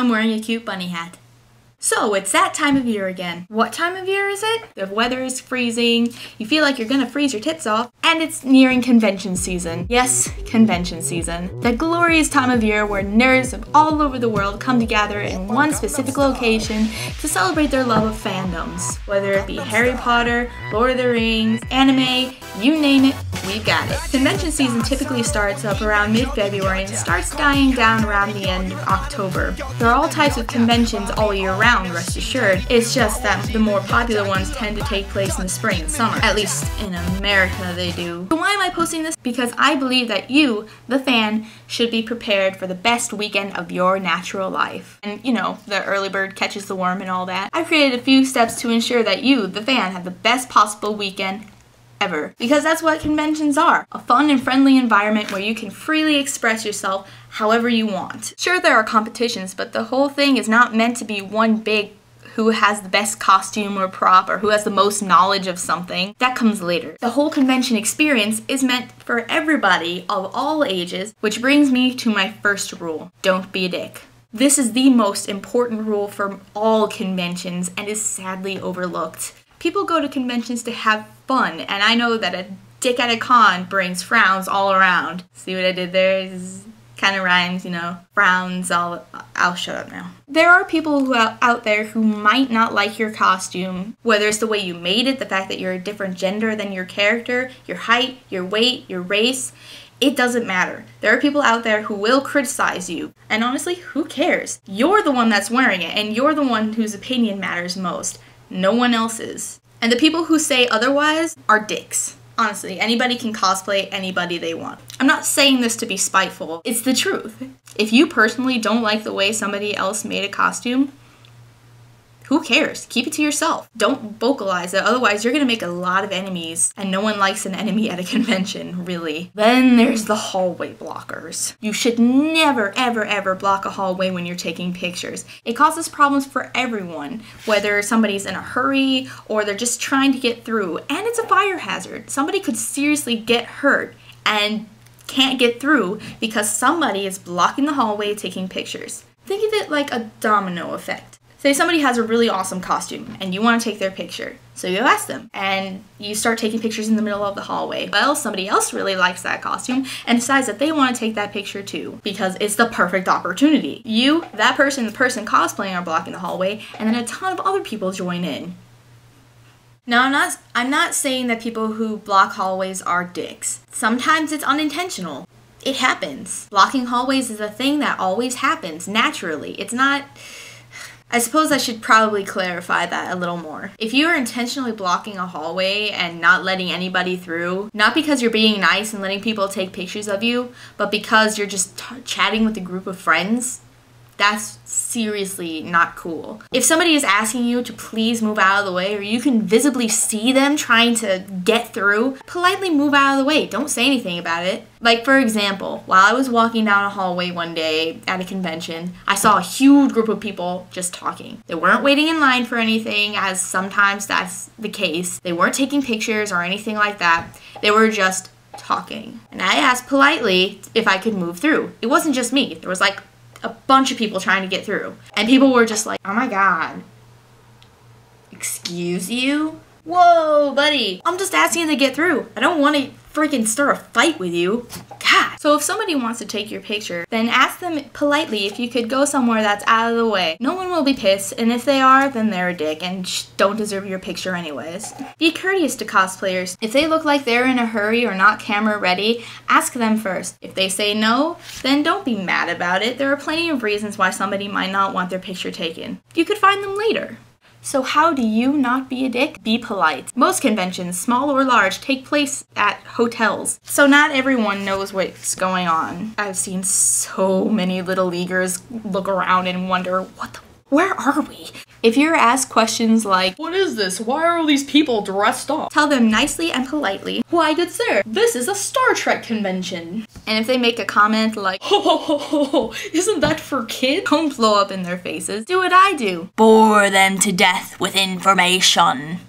I'm wearing a cute bunny hat. So, it's that time of year again. What time of year is it? The weather is freezing, you feel like you're gonna freeze your tits off, and it's nearing convention season. Yes, convention season. The glorious time of year where nerds of all over the world come together in one specific location to celebrate their love of fandoms. Whether it be Harry Potter, Lord of the Rings, anime, you name it, we've got it. Convention season typically starts up around mid-February and starts dying down around the end of October. There are all types of conventions all year round, rest assured. It's just that the more popular ones tend to take place in the spring and summer. At least in America they do. So why am I posting this? Because I believe that you, the fan, should be prepared for the best weekend of your natural life. And you know, the early bird catches the worm and all that. I've created a few steps to ensure that you, the fan, have the best possible weekend ever. Because that's what conventions are. A fun and friendly environment where you can freely express yourself however you want. Sure, there are competitions, but the whole thing is not meant to be one big who has the best costume or prop or who has the most knowledge of something. That comes later. The whole convention experience is meant for everybody of all ages, which brings me to my first rule. Don't be a dick. This is the most important rule for all conventions and is sadly overlooked. People go to conventions to have fun, and I know that a dick at a con brings frowns all around. See what I did there? It kind of rhymes, you know. Frowns all... I'll shut up now. There are people who out there who might not like your costume, whether it's the way you made it, the fact that you're a different gender than your character, your height, your weight, your race. It doesn't matter. There are people out there who will criticize you. And honestly, who cares? You're the one that's wearing it, and you're the one whose opinion matters most. No one else's. And the people who say otherwise are dicks. Honestly, anybody can cosplay anybody they want. I'm not saying this to be spiteful. It's the truth. If you personally don't like the way somebody else made a costume, who cares? Keep it to yourself. Don't vocalize it, otherwise you're gonna make a lot of enemies, and no one likes an enemy at a convention, really. Then there's the hallway blockers. You should never, ever, ever block a hallway when you're taking pictures. It causes problems for everyone, whether somebody's in a hurry or they're just trying to get through, and it's a fire hazard. Somebody could seriously get hurt and can't get through because somebody is blocking the hallway taking pictures. Think of it like a domino effect. Say somebody has a really awesome costume and you want to take their picture. So you ask them and you start taking pictures in the middle of the hallway. Well, somebody else really likes that costume and decides that they want to take that picture too because it's the perfect opportunity. You, that person, the person cosplaying are blocking the hallway, and then a ton of other people join in. Now, I'm not saying that people who block hallways are dicks. Sometimes it's unintentional. It happens. Blocking hallways is a thing that always happens naturally. It's not... I suppose I should probably clarify that a little more. If you are intentionally blocking a hallway and not letting anybody through, not because you're being nice and letting people take pictures of you, but because you're just chatting with a group of friends, that's seriously not cool. If somebody is asking you to please move out of the way, or you can visibly see them trying to get through, politely move out of the way. Don't say anything about it. Like, for example, while I was walking down a hallway one day at a convention, I saw a huge group of people just talking. They weren't waiting in line for anything, as sometimes that's the case. They weren't taking pictures or anything like that. They were just talking. And I asked politely if I could move through. It wasn't just me. There was like a bunch of people trying to get through. And people were just like, oh my god. Excuse you? Whoa, buddy. I'm just asking to get through. I don't want to freaking start a fight with you. God. So if somebody wants to take your picture, then ask them politely if you could go somewhere that's out of the way. No one will be pissed, and if they are, then they're a dick and don't deserve your picture anyways. Be courteous to cosplayers. If they look like they're in a hurry or not camera ready, ask them first. If they say no, then don't be mad about it. There are plenty of reasons why somebody might not want their picture taken. You could find them later. So how do you not be a dick? Be polite. Most conventions, small or large, take place at hotels. So not everyone knows what's going on. I've seen so many little leaguers look around and wonder, where are we? If you're asked questions like, what is this? Why are all these people dressed up? Tell them nicely and politely, why good sir, this is a Star Trek convention. And if they make a comment like, ho ho ho ho ho, isn't that for kids? Don't blow up in their faces. Do what I do. Bore them to death with information.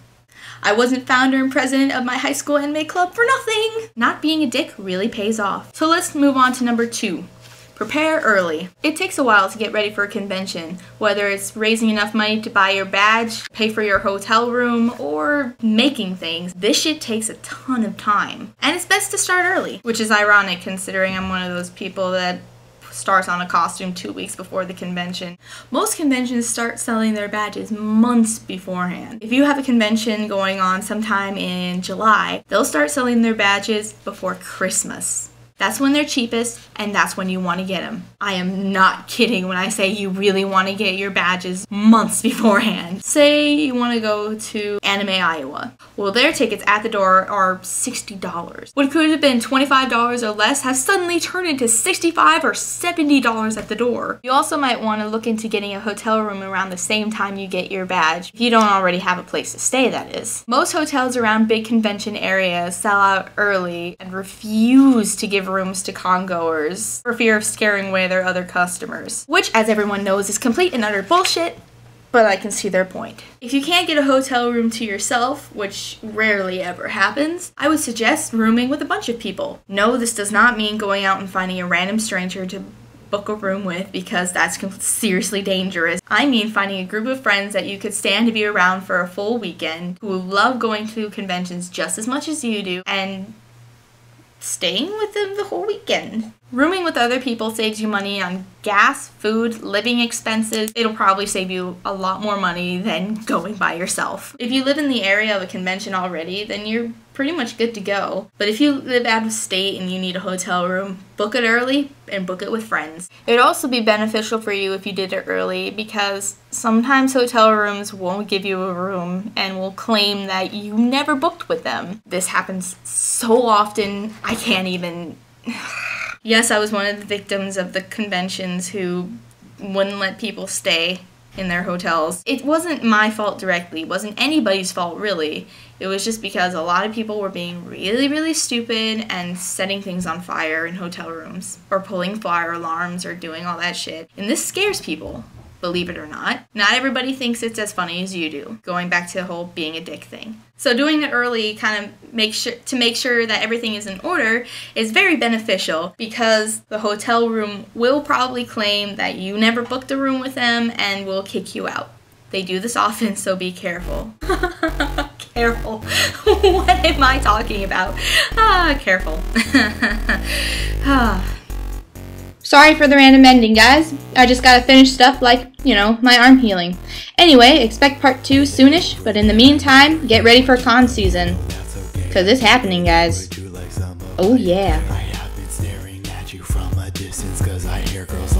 I wasn't founder and president of my high school anime club for nothing. Not being a dick really pays off. So let's move on to number 2. Prepare early. It takes a while to get ready for a convention, whether it's raising enough money to buy your badge, pay for your hotel room, or making things. This shit takes a ton of time. And it's best to start early, which is ironic considering I'm one of those people that starts on a costume 2 weeks before the convention. Most conventions start selling their badges months beforehand. If you have a convention going on sometime in July, they'll start selling their badges before Christmas. That's when they're cheapest, and that's when you want to get them. I am not kidding when I say you really want to get your badges months beforehand. Say you want to go to Anime Iowa. Well, their tickets at the door are $60. What could have been $25 or less has suddenly turned into $65 or $70 at the door. You also might want to look into getting a hotel room around the same time you get your badge, if you don't already have a place to stay, that is. Most hotels around big convention areas sell out early and refuse to give rooms to congoers for fear of scaring away their other customers, which, as everyone knows, is complete and utter bullshit, but I can see their point. If you can't get a hotel room to yourself, which rarely ever happens, I would suggest rooming with a bunch of people. No, this does not mean going out and finding a random stranger to book a room with, because that's seriously dangerous. I mean finding a group of friends that you could stand to be around for a full weekend, who love going to conventions just as much as you do, and staying with them the whole weekend. Rooming with other people saves you money on gas, food, living expenses. It'll probably save you a lot more money than going by yourself. If you live in the area of a convention already, then you're pretty much good to go. But if you live out of state and you need a hotel room, book it early and book it with friends. It'd also be beneficial for you if you did it early, because sometimes hotel rooms won't give you a room and will claim that you never booked with them. This happens so often, I can't even... Yes, I was one of the victims of the conventions who wouldn't let people stay in their hotels. It wasn't my fault directly. It wasn't anybody's fault, really. It was just because a lot of people were being really, really stupid and setting things on fire in hotel rooms, or pulling fire alarms, or doing all that shit. And this scares people, believe it or not. Not everybody thinks it's as funny as you do, going back to the whole being a dick thing. So doing it early kind of make sure that everything is in order is very beneficial, because the hotel room will probably claim that you never booked a room with them and will kick you out. They do this often, so be careful. Careful. What am I talking about? Careful. Sorry for the random ending, guys. I just gotta finish stuff like, my arm healing. Anyway, expect part 2 soonish, but in the meantime, get ready for con season. Cause it's happening, guys. Oh yeah. I have been staring at you from a distance, cause I hear girls